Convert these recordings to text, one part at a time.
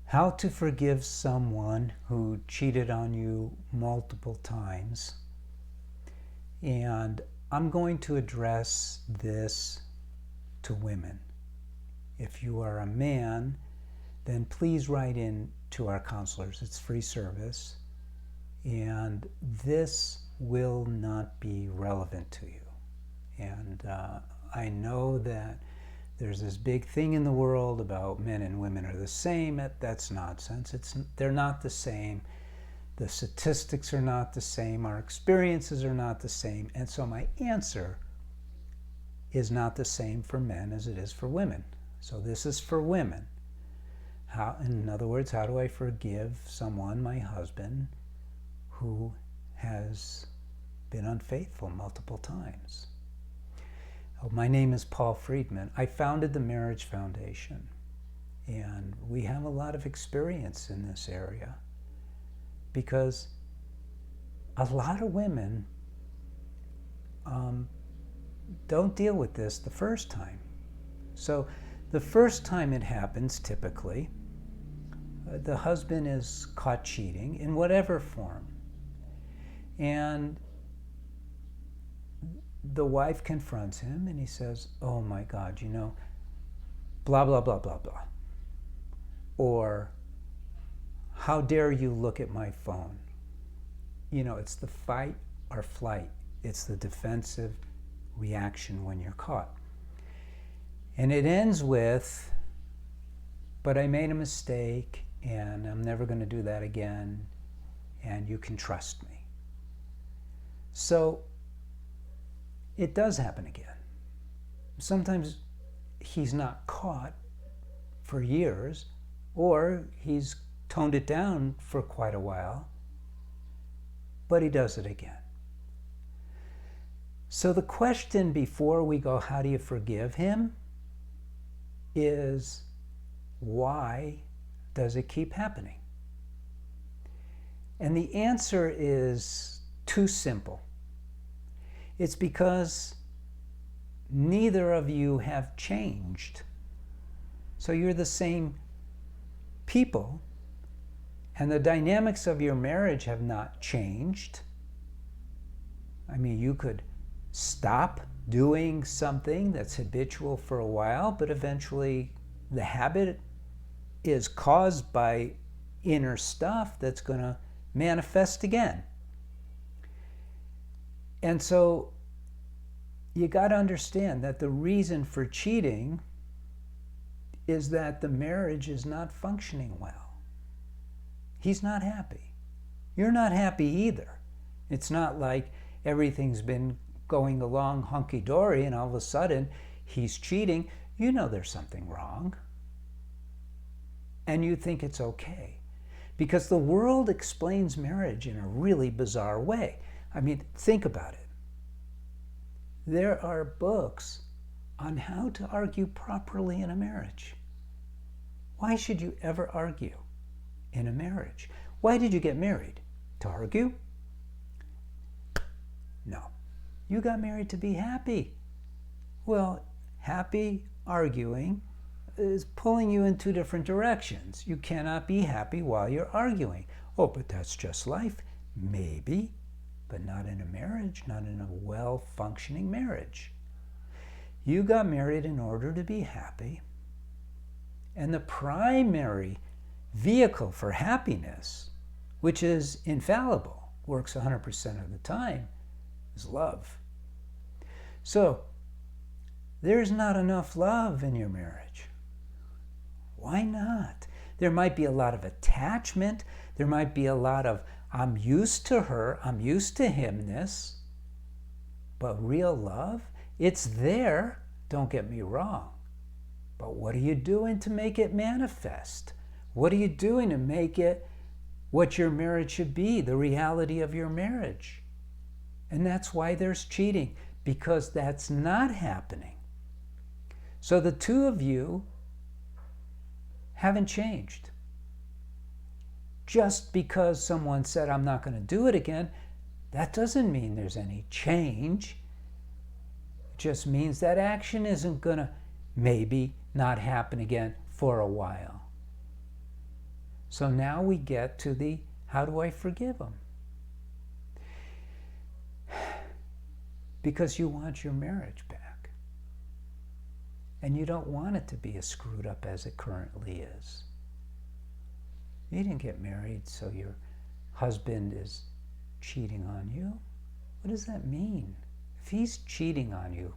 How to forgive someone who cheated on you multiple times. And I'm going to address this to women. If you are a man, then please write in to our counselors. It's free service. And this will not be relevant to you. And I know that there's this big thing in the world about men and women are the same. That's nonsense. They're not the same. The statistics are not the same. Our experiences are not the same. And so my answer is not the same for men as it is for women. So this is for women. In other words, how do I forgive someone, my husband, who has been unfaithful multiple times? My name is Paul Friedman. I founded the Marriage Foundation, and we have a lot of experience in this area because a lot of women don't deal with this the first time. So the first time it happens, typically, the husband is caught cheating in whatever form. And the wife confronts him and he says, "Oh my God, blah, blah, blah, blah, blah." Or, "How dare you look at my phone?" It's the fight or flight. It's the defensive reaction when you're caught. And it ends with, "But I made a mistake and I'm never going to do that again, and you can trust me." So it does happen again. Sometimes he's not caught for years, or he's toned it down for quite a while, but he does it again. So the question before we go, how do you forgive him, is why does it keep happening? And the answer is too simple. It's because neither of you have changed. So you're the same people, and the dynamics of your marriage have not changed. I mean, you could stop doing something that's habitual for a while, but eventually the habit is caused by inner stuff that's going to manifest again. And so you got to understand that the reason for cheating is that the marriage is not functioning well. He's not happy. You're not happy either. It's not like everything's been going along hunky-dory and all of a sudden he's cheating. You know there's something wrong. And you think it's okay. Because the world explains marriage in a really bizarre way. I mean, think about it. There are books on how to argue properly in a marriage. Why should you ever argue in a marriage? Why did you get married? To argue? No. You got married to be happy. Well, happy arguing is pulling you in two different directions. You cannot be happy while you're arguing. Oh, but that's just life. Maybe, but not in a marriage, not in a well-functioning marriage. You got married in order to be happy, and the primary vehicle for happiness, which is infallible, works 100% of the time, is love. So, there's not enough love in your marriage. Why not? There might be a lot of attachment. There might be a lot of, I'm used to her, I'm used to himness. But real love, it's there, don't get me wrong. But what are you doing to make it manifest? What are you doing to make it what your marriage should be, the reality of your marriage? And that's why there's cheating, because that's not happening. So the two of you haven't changed. Just because someone said, I'm not going to do it again, that doesn't mean there's any change. It just means that action isn't going to maybe not happen again for a while. So now we get to the, how do I forgive him? Because you want your marriage back. And you don't want it to be as screwed up as it currently is. You didn't get married so your husband is cheating on you. What does that mean? If he's cheating on you,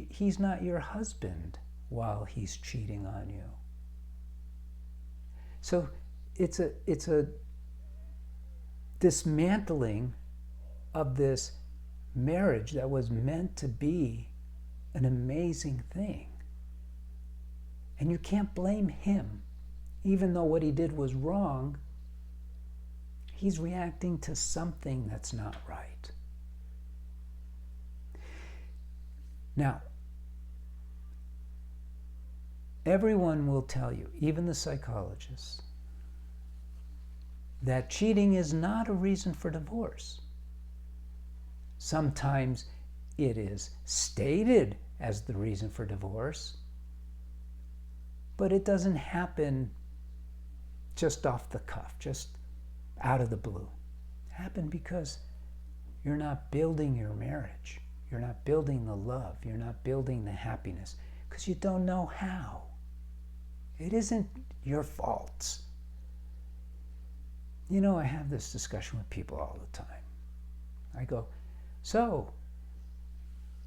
he's not your husband while he's cheating on you. So it's a dismantling of this marriage that was meant to be an amazing thing. And you can't blame him. Even though what he did was wrong, he's reacting to something that's not right. Now, everyone will tell you, even the psychologists, that cheating is not a reason for divorce. Sometimes it is stated as the reason for divorce, but it doesn't happen just off the cuff, just out of the blue. It happened because you're not building your marriage. You're not building the love. You're not building the happiness because you don't know how. It isn't your fault. You know, I have this discussion with people all the time. I go, so,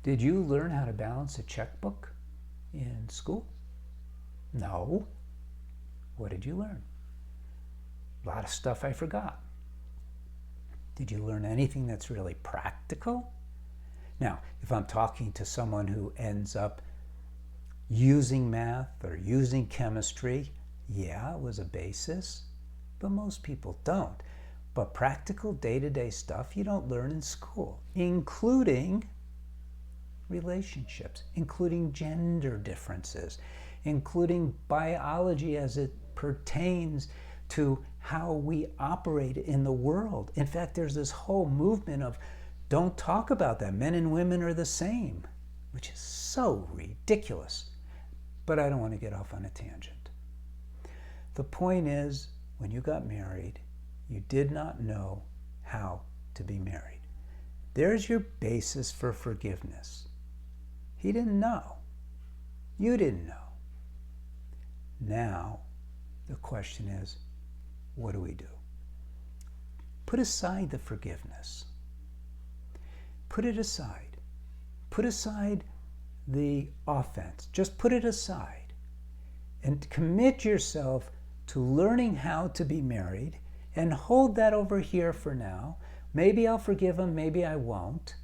did you learn how to balance a checkbook in school? No. What did you learn? A lot of stuff I forgot. Did you learn anything that's really practical? Now, if I'm talking to someone who ends up using math or using chemistry, yeah, it was a basis, but most people don't. But practical day-to-day stuff you don't learn in school, including relationships, including gender differences, including biology as it pertains to how we operate in the world. In fact, there's this whole movement of don't talk about that. Men and women are the same, which is so ridiculous. But I don't want to get off on a tangent. The point is, when you got married, you did not know how to be married. There's your basis for forgiveness. He didn't know. You didn't know. Now, the question is, what do we do? Put aside the forgiveness. Put it aside. Put aside the offense. Just put it aside. And commit yourself to learning how to be married and hold that over here for now. Maybe I'll forgive him, maybe I won't.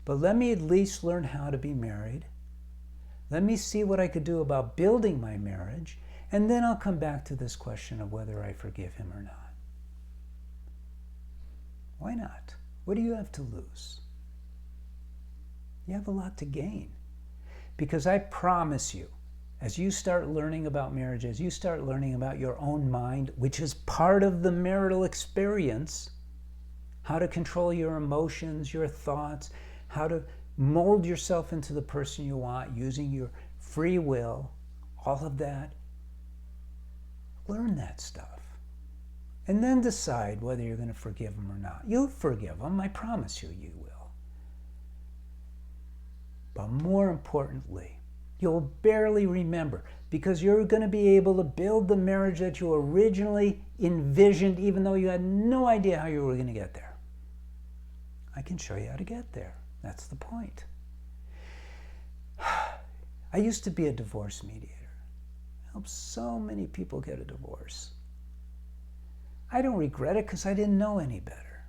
But let me at least learn how to be married. Let me see what I could do about building my marriage. And then I'll come back to this question of whether I forgive him or not. Why not? What do you have to lose? You have a lot to gain. Because I promise you, as you start learning about marriage, as you start learning about your own mind, which is part of the marital experience, how to control your emotions, your thoughts, how to mold yourself into the person you want using your free will, all of that, learn that stuff. And then decide whether you're going to forgive them or not. You'll forgive them, I promise you, you will. But more importantly, you'll barely remember because you're going to be able to build the marriage that you originally envisioned, even though you had no idea how you were going to get there. I can show you how to get there. That's the point. I used to be a divorce mediator. I helped so many people get a divorce. I don't regret it because I didn't know any better.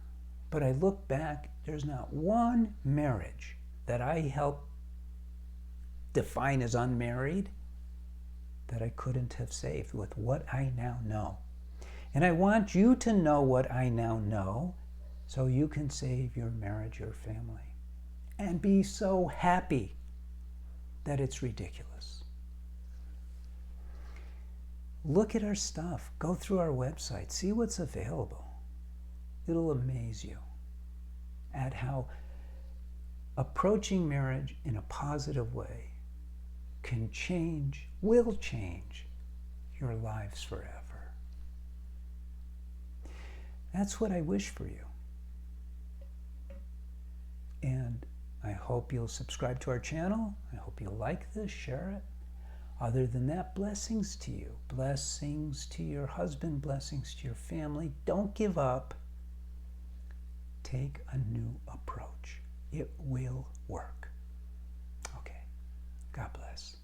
But I look back, there's not one marriage that I helped define as unmarried that I couldn't have saved with what I now know. And I want you to know what I now know so you can save your marriage, your family, and be so happy that it's ridiculous. Look at our stuff. Go through our website. See what's available. It'll amaze you at how approaching marriage in a positive way can change, will change your lives forever. That's what I wish for you. And I hope you'll subscribe to our channel. I hope you'll like this, share it. Other than that, blessings to you. Blessings to your husband, blessings to your family. Don't give up. Take a new approach. It will work. Okay. God bless.